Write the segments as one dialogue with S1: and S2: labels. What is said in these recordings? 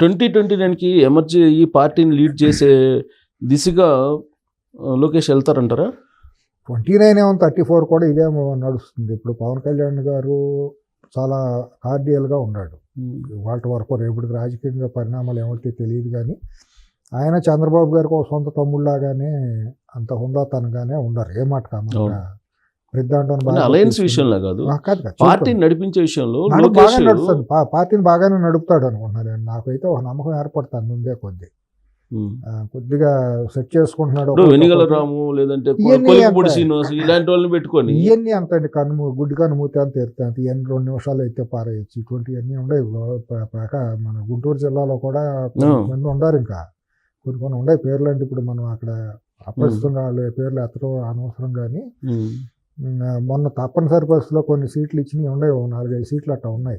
S1: 2029కి ఎమర్జీ ఈ పార్టీని లీడ్ చేసే దిశగా లోకేష్ వెళ్తారంటారా?
S2: 29 ఏమో 34 కూడా ఇదే నడుస్తుంది. ఇప్పుడు పవన్ కళ్యాణ్ గారు చాలా కార్డియల్గా ఉన్నాడు. వాళ్ళ వరకు రేపటికి రాజకీయంగా పరిణామాలు ఏమవుతాయో తెలియదు, కానీ ఆయన చంద్రబాబు గారికి ఒక సొంత తమ్ముళ్ళలాగానే అంత హుందాతనంగానే ఉన్నారు. ఏ మాట కామాట
S1: అలయన్స్ విషయంలో కాదు, పార్టీని నడిపించే విషయంలో
S2: బాగా నడుస్తుంది. పార్టీని బాగానే నడుపుతాడు అనుకుంటున్నాను. నాకైతే ఒక నమ్మకం ఏర్పడుతుంది ముందే కొద్దిగా సెట్ చేసుకుంటున్నాడు.
S1: వెనిగల రాము లేదంటే ఇలాంటి వాళ్ళని పెట్టుకొని
S2: ఇవన్నీ అంత గుడ్డి కనుమూతి అంత ఎత్తాను. ఇవన్నీ 2 నిమిషాలు అయితే పారేయచ్చు. ఇటువంటివన్నీ ఉండవు. మన గుంటూరు జిల్లాలో కూడా కొంతమంది ఉండారు. ఇంకా కొన్ని ఉండవు పేర్లు. అంటే ఇప్పుడు మనం అక్కడ అప్రస్తుతంగా వాళ్ళ పేర్లు ఎత్తడం అనవసరం, కానీ మొన్న తప్పనిసరి పరిస్థితుల్లో కొన్ని సీట్లు ఇచ్చినవి ఉన్నాయి. 4-5 సీట్లు అట్లా ఉన్నాయి.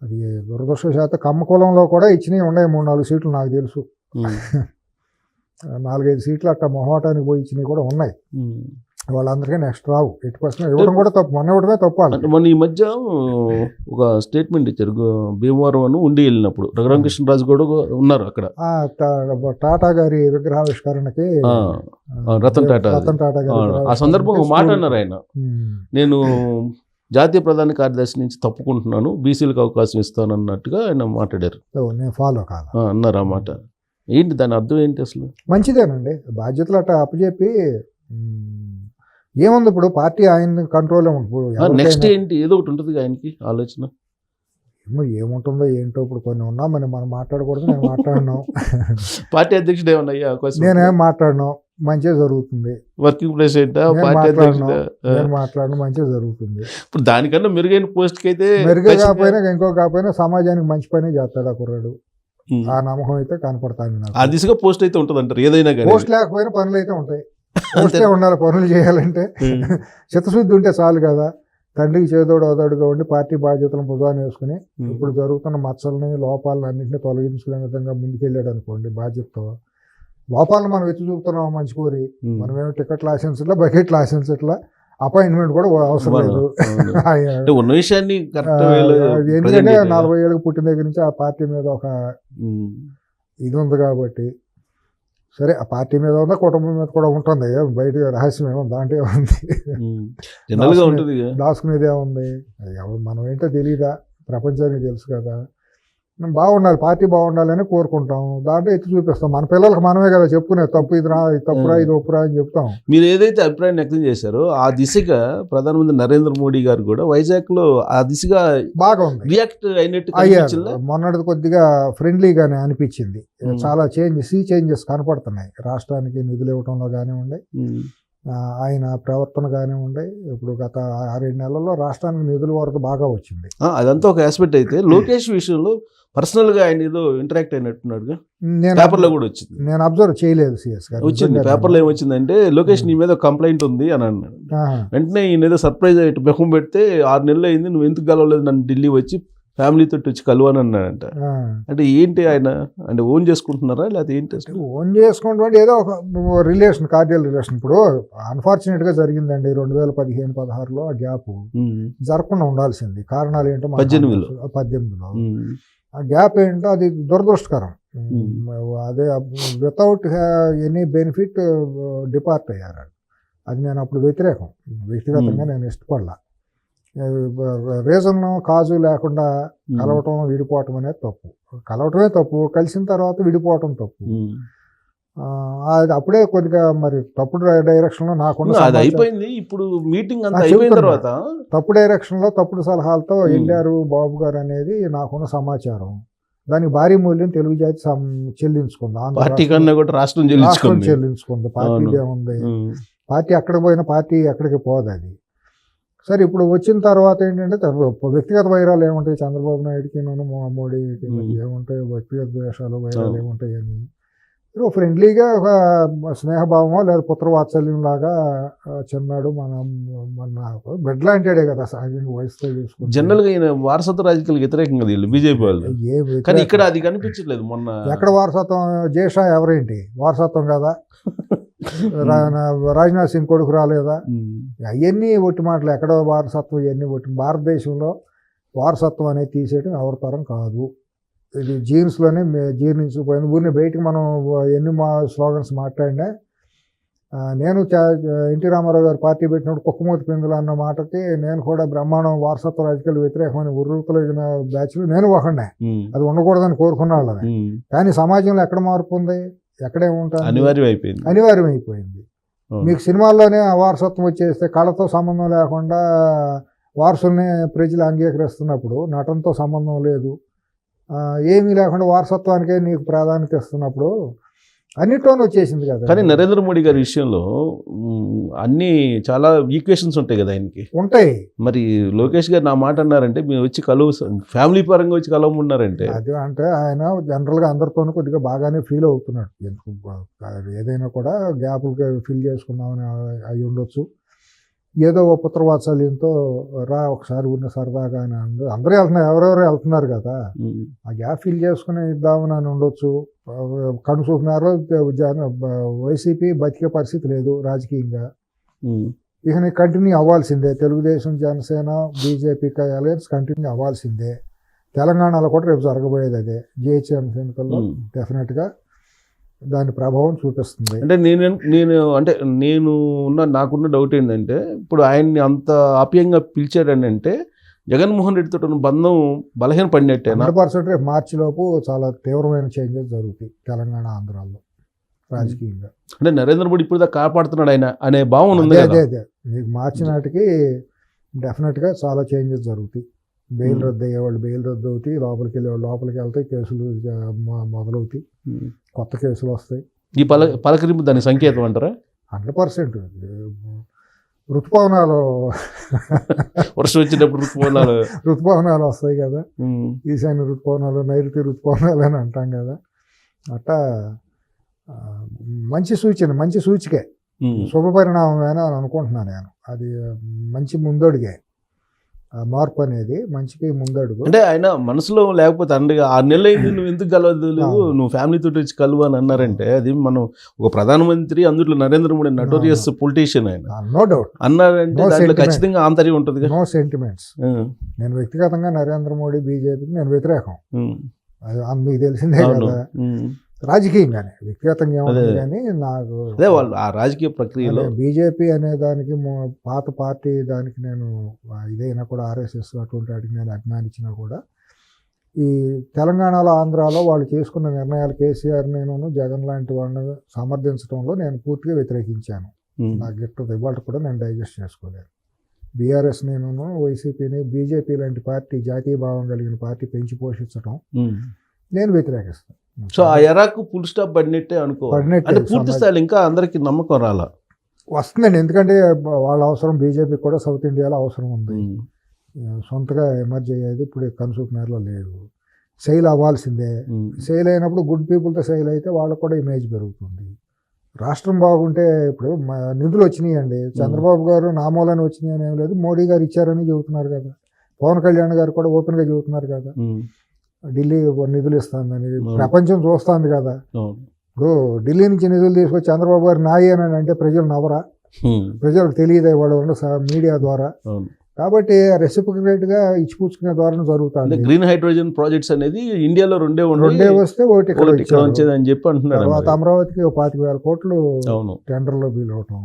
S2: అది దురదృష్టవశాత్తు కమ్మ కులంలో కూడా ఇచ్చినవి ఉన్నాయి. 3-4 సీట్లు నాకు తెలుసు. 4-5 సీట్లు అట్లా మొహమాటానికి పోయి ఇచ్చినవి కూడా ఉన్నాయి. వాళ్ళందరికీ నెక్స్ట్ రావు. 8% ఇవ్వడం కూడా తప్పు. మొన్న ఇవ్వడమే తప్పు.
S1: మొన్న ఈ మధ్య ఒక స్టేట్మెంట్ ఇచ్చారు. భీమవరం ఉండి వెళ్ళినప్పుడు రఘురామకృష్ణరాజు కూడా ఉన్నారు అక్కడ.
S2: టాటా గారి విగ్రహావిష్కరణకి
S1: రతన్ టాటా గారు ఆ సందర్భంగా మాట అన్నారు ఆయన. నేను జాతీయ ప్రధాన కార్యదర్శి నుంచి తప్పుకుంటున్నాను, బీసీలకు అవకాశం ఇస్తాను అన్నట్టుగా ఆయన మాట్లాడారు.
S2: నేను ఫాలో కాదు
S1: అన్నారు. ఆ మాట ఏంటి, దాని అర్థం ఏంటి అసలు?
S2: మంచిదేనండి. బాధ్యతలు అట్లా అప్పచెప్పి ఏముంది, ఇప్పుడు పార్టీ ఆయన కంట్రోల్లో ఉంటుంది.
S1: నెక్స్ట్ ఏంటి, ఏదో ఒకటి ఉంటుంది ఆయనకి ఆలోచన.
S2: ఏముంటుందో ఏంటో ఇప్పుడు కొన్ని ఉన్నా మనం మాట్లాడకూడదు. నేను మాట్లాడినాం.
S1: పార్టీ అధ్యక్షుడు ఏమన్నా
S2: నేనేం మాట్లాడినాం, మంచిగా జరుగుతుంది.
S1: వర్కింగ్ ప్రెసిడెంట్
S2: నేను మాట్లాడడం మంచిగా జరుగుతుంది.
S1: ఇప్పుడు దానికన్నా మెరుగైన పోస్ట్ కి అయితే
S2: మెరుగ్గా కాకపోయినా ఇంకో కాకపోయినా సమాజానికి మంచి పని చేస్తాడు ఆ కుర్రాడు. ఆ నమ్మకం అయితే కనపడతాను.
S1: ఆ దిశగా పోస్ట్ అయితే ఉంటుంది అంటారు. ఏదైనా
S2: పోస్ట్ లేకపోయినా పనులు అయితే ఉంటాయి. పోస్టే ఉండాలి. పనులు చేయాలంటే చిత్తశుద్ధి ఉంటే చాలు కదా. తండ్రికి చేదోడు అవదోడుగా ఉండి పార్టీ బాధ్యతలను భుజాన్ని వేసుకుని ఇప్పుడు జరుగుతున్న మచ్చలని లోపాలను అన్నింటినీ తొలగించుకునే విధంగా ముందుకెళ్ళాడు అనుకోండి బాధ్యతతో. లోపాలను మనం ఎత్తి చూపుతున్నాం మంచి కోరి. మనమేమో టికెట్ లైసెన్స్ ఇట్లా, బకెట్ లైసెన్స్ ఇట్లా, అపాయింట్మెంట్ కూడా అవసరం లేదు. ఎందుకంటే 40 ఏళ్ళకి పుట్టిన దగ్గర నుంచి ఆ పార్టీ మీద ఒక ఇది ఉంది కాబట్టి. సరే, ఆ పార్టీ మీద ఉందా, కుటుంబం మీద కూడా ఉంటుంది. బయట రహస్యం ఏమో దాంట్లో ఉంది, దాచుకునేది ఏముంది. మనం ఏంటో తెలియదా, ప్రపంచానికి తెలుసు కదా. బాగుండాలి, పార్టీ బాగుండాలని కోరుకుంటాం. దాంట్లో ఎత్తి చూపిస్తాం. మన పిల్లలకు మనమే కదా చెప్పుకునే తప్పు ఇది రా, ఇది తప్పురా, ఇది ఒప్పురా అని చెప్తాం.
S1: మీరు ఏదైతే అభిప్రాయం వ్యక్తం చేశారో ఆ దిశగా ప్రధానమంత్రి నరేంద్ర మోడీ గారు కూడా వైజాగ్ లో ఆ దిశగా
S2: బాగా ఉంది,
S1: రియాక్ట్ అయినట్టు
S2: అయ్యారు. మొన్నటిది కొద్దిగా ఫ్రెండ్లీగానే అనిపించింది. చాలా చేంజెస్ కనపడుతున్నాయి. రాష్ట్రానికి నిధులు ఇవ్వడంలో కానివ్వండి, ఆయన ప్రవర్తన కానివ్వండి. ఇప్పుడు గత 6-7 నెలల్లో రాష్ట్రానికి నిధుల వరకు బాగా వచ్చింది.
S1: అదంతా ఒక ఆస్పెక్ట్ అయితే లోకేష్ విషయంలో పర్సనల్ గా ఆయన ఏదో ఇంటరాక్ట్ అయినట్టున్నాడు. పేపర్లో కూడా వచ్చింది.
S2: నేను అబ్జర్వ్ చేయలేదు. సిఎస్ గారు
S1: వచ్చింది పేపర్లో. ఏమొచ్చిందంటే లోకేష్ నీ మీద కంప్లైంట్ ఉంది అని అన్నాడు. వెంటనే ఈయన ఏదో సర్ప్రైజ్ అయ్యి బెహం పెడితే 6 నెలలు అయింది, నువ్వు ఎందుకు కలవలేదు నన్ను, ఢిల్లీ వచ్చి ఫ్యామిలీతో వచ్చి కలవని అన్నాడంట. అంటే ఏంటి, ఆయన అంటే ఓన్ చేసుకుంటున్నారా లేకపోతే ఏంటి?
S2: ఓన్ చేసుకుంటే ఏదో ఒక రిలేషన్, కార్డియల్ రిలేషన్. ఇప్పుడు అన్ఫార్చునేట్ గా జరిగిందండి 2015-16లో ఆ గ్యాప్ జరగకుండా ఉండాల్సింది. కారణాలు ఏంటో 18లో ఆ గ్యాప్ ఏంటో అది దురదృష్టకరం. అదే వితౌట్ ఎనీ బెనిఫిట్ డిపార్ట్ అయ్యారు. అది నేను అప్పుడు వ్యతిరేకం. వ్యక్తిగతంగా నేను ఇష్టపడలా. రీజన్ కాజు లేకుండా కలవటం విడిపోవటం అనేది తప్పు. కలవటమే తప్పు, కలిసిన తర్వాత విడిపోవటం తప్పు. అది అప్పుడే కొద్దిగా మరి తప్పుడు డైరెక్షన్లో నాకుండా
S1: అయిపోయింది. ఇప్పుడు మీటింగ్ అంతా అయిపోయిన తర్వాత
S2: తప్పు డైరెక్షన్లో తప్పుడు సలహాలతో వెళ్ళారు బాబు గారు అనేది నాకున్న సమాచారం. దానికి భారీ మూల్యం తెలుగు జాతి చెల్లించుకుంది.
S1: రాష్ట్రం
S2: చెల్లించుకుంది. పార్టీదే ఉంది. పార్టీ ఎక్కడ పోయినా పార్టీ ఎక్కడికి పోదు అది. సరే, ఇప్పుడు వచ్చిన తర్వాత ఏంటంటే వ్యక్తిగత వైరాలు ఏముంటాయి, చంద్రబాబు నాయుడుకి మోడీకి ఏముంటాయి, వ్యక్తిగత ద్వేషాలు వైరాలు ఏముంటాయి అని ఫ్రెండ్లీగా ఒక స్నేహభావమో లేదా పుత్రవాత్సల్యం లాగా చిన్నాడు మన బిడ్డ లాంటిడే కదా సహజంగా వయసుతో చూసుకుంటే.
S1: జనరల్ గా ఈయన వారసత్వ రాజకీయాలకు వ్యతిరేకంగా బీజేపీ వాళ్ళు, కానీ ఇక్కడ అది కనిపించట్లేదు. మొన్న
S2: ఎక్కడ వారసత్వం? జేషా ఎవరేంటి వారసత్వం కదా? రాజ్నాథ్ సింగ్ కొడుకు రాలేదా? అవన్నీ ఒట్టి మాటలు. ఎక్కడో వారసత్వం, ఇవన్నీ ఒట్టి. భారతదేశంలో వారసత్వం అనేది తీసేయడం ఎవరి తరం కాదు. ఇది జీన్స్లోనే జీర్ణించుకుపోయింది. ఊరిని బయటికి మనం ఎన్ని స్లోగన్స్ మాట్లాడినా నేను ఎన్టీ రామారావు గారు పార్టీ పెట్టినప్పుడు కుక్కమూతి పిందులు అన్న మాటకి నేను కూడా బ్రహ్మాండం వారసత్వ రాజకీయాలు వ్యతిరేకమైన ఉర్రుతలిగిన బ్యాచ్లు నేను ఒకనే, అది ఉండకూడదని కోరుకున్న వాళ్ళని. కానీ సమాజంలో ఎక్కడ మార్పు ఉంది, ఎక్కడేముంటుంది, అనివార్యం అయిపోయింది. మీకు సినిమాల్లోనే వారసత్వం వచ్చేస్తే కళతో సంబంధం లేకుండా వారసుల్ని ప్రజలు అంగీకరిస్తున్నప్పుడు, నటనతో సంబంధం లేదు, ఏమీ లేకుండా వారసత్వానికే నీకు ప్రాధాన్యత ఇస్తున్నప్పుడు అన్నిట్లోనే వచ్చేసింది కదా.
S1: కానీ నరేంద్ర మోడీ గారి విషయంలో అన్ని చాలా ఈక్వేషన్స్ ఉంటాయి కదా ఆయనకి.
S2: ఉంటాయి.
S1: మరి లోకేష్ గారు నా మాట అన్నారంటే మీరు వచ్చి ఫ్యామిలీ పరంగా వచ్చి కలవమన్నారంటే
S2: అది అంటే ఆయన జనరల్గా అందరితోనూ కొద్దిగా బాగానే ఫీల్ అవుతున్నాడు. ఏదైనా కూడా గ్యాపులు ఫిల్ చేసుకుందామని అయి ఉండొచ్చు. ఏదో ఒక పుత్రవాత్సల్యంతో ఒకసారి ఉన్న సరదాగా అని అందరూ వెళ్తున్నారు, ఎవరెవరు వెళ్తున్నారు కదా, ఆ గ్యాప్ ఫిల్ చేసుకుని ఇద్దామని అని ఉండొచ్చు. కనుసూపు మేరలో వైసీపీ బతికే పరిస్థితి లేదు రాజకీయంగా. ఇక కంటిన్యూ అవ్వాల్సిందే. తెలుగుదేశం, జనసేన, బీజేపీకి అలయన్స్ కంటిన్యూ అవ్వాల్సిందే. తెలంగాణలో కూడా రేపు జరగబోయేది అదే. జిహెచ్ఎం ఎన్నికల్లో డెఫినెట్గా దాని ప్రభావం చూపిస్తుంది.
S1: అంటే నాకున్న డౌట్ ఏంటంటే, ఇప్పుడు ఆయన్ని అంత ఆప్యాయంగా పిలిచాడని అంటే జగన్మోహన్ రెడ్డితో ఉన్న బంధం బలహీన పడినట్టే.
S2: 100% రేపు మార్చిలోపు చాలా తీవ్రమైన చేంజెస్ జరుగుతాయి తెలంగాణ, ఆంధ్రాలో రాజకీయంగా.
S1: అంటే నరేంద్ర మోడీ ఇప్పుడు కాపాడుతున్నాడు ఆయన అనే భావన ఉంది.
S2: అదే మీకు మార్చి నాటికి డెఫినెట్గా చాలా చేంజెస్ జరుగుతాయి. బెయిల్ రద్దు అయ్యేవాళ్ళు బెయిల్ రద్దు అవుతాయి, లోపలికి వెళ్ళేవాళ్ళు లోపలికి వెళ్తాయి, కేసులు మొదలవుతాయి, కొత్త కేసులు వస్తాయి.
S1: ఈ పలకరింపు దాని సంకేతం అంటారా?
S2: 100%. ఋతుపవనాలు
S1: వర్షం వచ్చినప్పుడు
S2: ఋతుపవనాలు వస్తాయి కదా, ఈశాన్య ఋతుపవనాలు, నైరుతి ఋతుపవనాలు అని అంటాం కదా. అట్టా మంచి సూచన, మంచి సూచికే, శుభ పరిణామమేనా అని అనుకుంటున్నాను నేను. అది మంచి ముందడుగే. మార్పు అనేది మంచికి ముందడుగు.
S1: అంటే ఆయన మనసులో లేకపోతే 6 నెలలు అయింది నువ్వు ఎందుకు కలవదు, నువ్వు ఫ్యామిలీతో వచ్చి కలువు అని అన్నారంటే, అది మనం ఒక ప్రధానమంత్రి, అందులో నరేంద్ర మోడీ నటోరియస్ పొలిటీషియన్ ఆయన,
S2: నో డౌట్
S1: అన్నారంటే దాంట్లో ఖచ్చితంగా ఆంతర్యం ఉంటుంది.
S2: No sentiments. నేను వ్యక్తిగతంగా నరేంద్ర మోడీ, బీజేపీకి నేను వ్యతిరేకం, మీకు తెలిసిందే కదా. రాజకీయంగానే, వ్యక్తిగతంగా ఏముంది కానీ నాకు
S1: ఆ రాజకీయ ప్రక్రియలో
S2: బీజేపీ అనే దానికి పాత పార్టీ దానికి నేను ఇదైనా కూడా ఆర్ఎస్ఎస్ అటువంటి వాటికి నేను అభిమానించినా కూడా ఈ తెలంగాణలో, ఆంధ్రాలో వాళ్ళు చేసుకున్న నిర్ణయాలు కేసీఆర్ నేను జగన్ లాంటి వాళ్ళని సమర్థించడంలో నేను పూర్తిగా వ్యతిరేకించాను. నాకు గిట్టదు, ఇవాళ కూడా నేను డైజెస్ట్ చేసుకోలేను. బీఆర్ఎస్ నేను వైసీపీని, బీజేపీ లాంటి పార్టీ, జాతీయ భావం కలిగిన పార్టీ పెంచి పోషించడం నేను వ్యతిరేకిస్తాను.
S1: సో ఆ ఎరాకు ఫుల్ స్టాప్ పడినట్టే అనుకోవాలి. అంటే పూర్తి స్థాయిలో ఇంకా అందరికి నమ్మకం రాలా
S2: వస్తుందండి. ఎందుకంటే వాళ్ళ అవసరం, బీజేపీ కూడా సౌత్ ఇండియాలో అవసరం ఉంది. సొంతగా ఎమర్జ్ అయ్యేది ఇప్పుడు కన్సూప్ మేరలో లేదు. సెయిల్ అవ్వాల్సిందే. సెయిల్ అయినప్పుడు గుడ్ పీపుల్తో సెయిల్ అయితే వాళ్ళకు కూడా ఇమేజ్ పెరుగుతుంది. రాష్ట్రం బాగుంటే, ఇప్పుడు నిధులు వచ్చినాయండి, చంద్రబాబు గారు నామూలని వచ్చినాయి అని ఏం లేదు, మోడీ గారు ఇచ్చారని చెబుతున్నారు కదా, పవన్ కళ్యాణ్ గారు కూడా ఓపెన్గా చెబుతున్నారు కదా, ఢిల్లీ నిధులు ఇస్తుందని ప్రపంచం చూస్తుంది కదా. ఇప్పుడు ఢిల్లీ నుంచి నిధులు తీసుకొచ్చి చంద్రబాబు గారు నాయనని అంటే ప్రజలు నవ్వరా? ప్రజలకు తెలియదు వాళ్ళు మీడియా ద్వారా. కాబట్టి రెసిప్రొకేట్గా ఇచ్చిపుచ్చుకునే ద్వారా జరుగుతుంది.
S1: గ్రీన్ హైడ్రోజన్ ప్రాజెక్ట్స్ అనేది ఇండియాలో రెండే
S2: వస్తే ఒకటి
S1: అని చెప్పి అంటున్నారు.
S2: తర్వాత అమరావతికి 25,000 కోట్లు టెండర్లో బిల్ అవటం,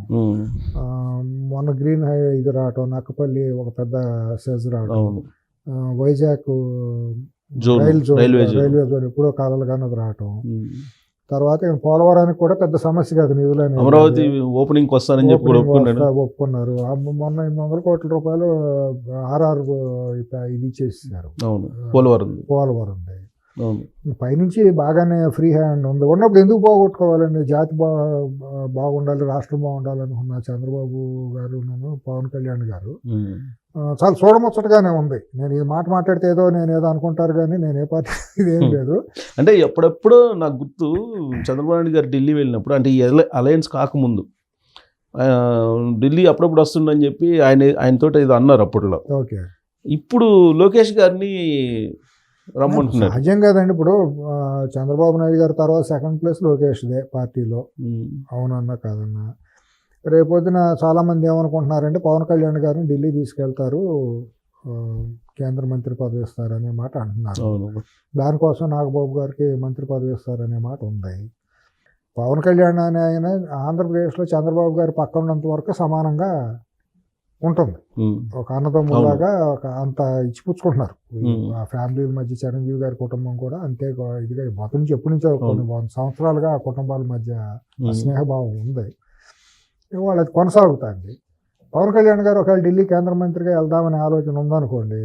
S2: మొన్న గ్రీన్ ఇది రావటం, నక్కపల్లి ఒక పెద్ద సెజ్ రావటం, వైజాగ్ రైల్వే జోన్ ఎప్పుడో కాలాలుగా అది రావటం. తర్వాత పోలవరానికి కూడా పెద్ద సమస్య కాదు, నిధులు
S1: అమరావతి ఓపెనింగ్ వస్తారని చెప్పి
S2: ఒప్పుకున్నారు. మొన్న 800 కోట్ల రూపాయలు ఆర్ఆర్ ఇది ఇచ్చేసారు. పోలవరం పైనుంచి బాగానే ఫ్రీ హ్యాండ్ ఉంది. ఉన్నప్పుడు ఎందుకు పోగొట్టుకోవాలండి? జాతి బాగుండాలి, రాష్ట్రం బాగుండాలి అనుకున్న చంద్రబాబు గారు, పవన్ కళ్యాణ్ గారు చాలా చూడముచ్చటగానే ఉంది. నేను ఈ మాట మాట్లాడితే నేను ఏదో అనుకుంటారు కానీ నేను ఏ పార్టీ ఇదేం లేదు.
S1: అంటే ఎప్పుడెప్పుడో నాకు గుర్తు, చంద్రబాబు నాయుడు గారు ఢిల్లీ వెళ్ళినప్పుడు, అంటే ఈ అలయన్స్ కాకముందు ఢిల్లీ అప్పుడప్పుడు వస్తుండని చెప్పి ఆయనతో ఏదో అన్నారు అప్పట్లో.
S2: ఓకే,
S1: ఇప్పుడు లోకేష్ గారిని రమ్మంటున్నారు.
S2: సహజం కదండి. ఇప్పుడు చంద్రబాబు నాయుడు గారి తర్వాత సెకండ్ ప్లేస్ లోకేష్దే పార్టీలో, అవునన్నా కాదన్నా. రేపొద్దున చాలామంది ఏమనుకుంటున్నారంటే పవన్ కళ్యాణ్ గారిని ఢిల్లీ తీసుకెళ్తారు, ఆ, కేంద్ర మంత్రి పదవి ఇస్తారనే మాట అంటున్నారు.
S1: అవును.
S2: దానికోసం నాగబాబు గారికి మంత్రి పదవి ఇస్తారనే మాట ఉంది. పవన్ కళ్యాణ్ అనే ఆయన ఆంధ్రప్రదేశ్లో చంద్రబాబు గారి పక్కన ఉన్నంత వరకు సమానంగా ఉంటుంది. ఒక అన్నదమ్ములాగా ఒక అంత ఇచ్చిపుచ్చుకుంటున్నారు. ఆ ఫ్యామిలీల మధ్య చిరంజీవి గారి కుటుంబం కూడా అంతే ఇదిగా మొదటి నుంచి ఎప్పటి నుంచో కొన్ని 100 సంవత్సరాలుగా ఆ కుటుంబాల మధ్య స్నేహభావం ఉంది. ఇవాళ అది కొనసాగుతుంది. పవన్ కళ్యాణ్ గారు ఒకవేళ ఢిల్లీ కేంద్ర మంత్రిగా వెళ్దామనే ఆలోచన ఉందనుకోండి,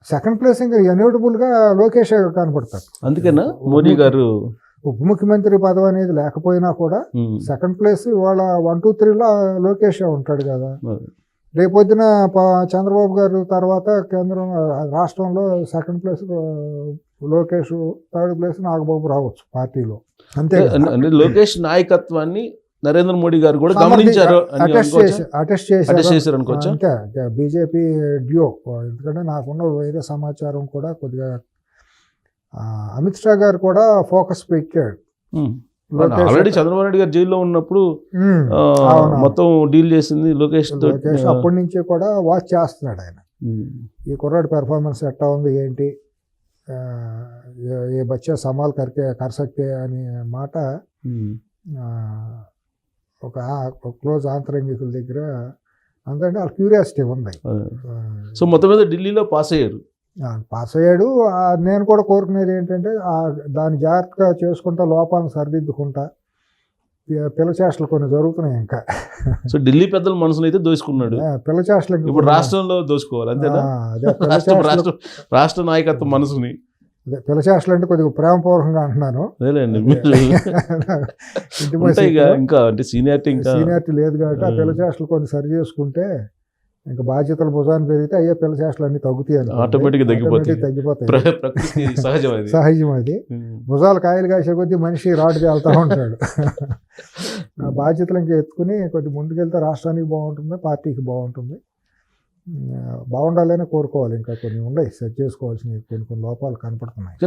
S2: సెకండ్ ప్లేస్ ఇంకా ఎన్యూటబుల్గా లోకేష్ కనపడతారు.
S1: అందుకేనా మోడీ గారు
S2: ఉప ముఖ్యమంత్రి పదవి అనేది లేకపోయినా కూడా సెకండ్ ప్లేస్ ఇవాళ 1, 2, 3లో లోకేష్ ఉంటాడు కదా. రేపొద్దున చంద్రబాబు గారు తర్వాత కేంద్రం రాష్ట్రంలో second place Lokesh, third place Nagababu రావచ్చు పార్టీలో. అంతే
S1: అంటే లోకేష్ నాయకత్వాన్ని నరేంద్ర మోడీ గారు కూడా గమనించారు,
S2: అటెస్ట్ చేశారు అనుకోవచ్చు. అంతే బీజేపీ డ్యూ. ఎందుకంటే నాకున్న వేరే సమాచారం కూడా కొద్దిగా అమిత్ షా గారు కూడా ఫోకస్ పెట్టాడు.
S1: ఆల్రెడీ చంద్రబాబు నాయుడు గారు జైల్లో ఉన్నప్పుడు మొత్తం డీల్ చేసింది లోకేష్.
S2: అప్పటి నుంచి కూడా వాచ్ చేస్తున్నాడు ఆయన. ఈ కుర్రాడి పెర్ఫార్మెన్స్ ఎట్లా ఉంది ఏంటి, ఏ బచ్చా సమాల్ కర్ సక్తే అనే మాట ఒక క్లోజ్ ఆంతరంగికుల దగ్గర అందుకంటే వాళ్ళ క్యూరియాసిటీ ఉంది.
S1: సో మొత్తం మీద ఢిల్లీలో పాస్ అయ్యారు.
S2: పాస్ అయ్యాడు. నేను కూడా కోరుకునేది ఏంటంటే దాన్ని జాగ్రత్తగా చేసుకుంటా, లోపాలను సరిదిద్దుకుంటా. పిల్లచేష్టలు కొన్ని జరుగుతున్నాయి ఇంకా.
S1: సో ఢిల్లీ పెద్దల మనసులో అయితే దోసుకున్నాడు.
S2: పిల్లచేష్టలు
S1: ఇప్పుడు రాష్ట్రంలో దోసుకోవాలి అంతేనా? రాష్ట్ర నాయకత్వం మనసుని
S2: పిల్లచేష్టలు అంటే కొద్దిగా ప్రేమపూర్వకంగా అంటున్నాను.
S1: ఇంకా అంటే సీనియారిటీ
S2: లేదు కాబట్టి ఆ పిల్లచేష్టలు కొన్ని సరి చేసుకుంటే ఇంకా బాధ్యతలు భుజాన్ని పెరిగితే అయ్యే పిల్లచేష్టలు అన్ని తగ్గుతాయి,
S1: ఆటోమేటిక్గా
S2: తగ్గిపోతాయి. సహజం అది. భుజాలు కాయలు కాసే కొద్దీ మనిషి రాటుగా వెళ్తూ ఉంటాడు. ఆ బాధ్యతలు ఇంకా ఎత్తుకుని కొద్ది ముందుకెళ్తే రాష్ట్రానికి బాగుంటుంది, పార్టీకి బాగుంటుంది. బాగుండాలని కోరుకోవాలి. ఇంకా కొన్ని ఉన్నాయి సెట్ చేసుకోవాల్సినవి, కొన్ని లోపాలు కనపడుతున్నాయి.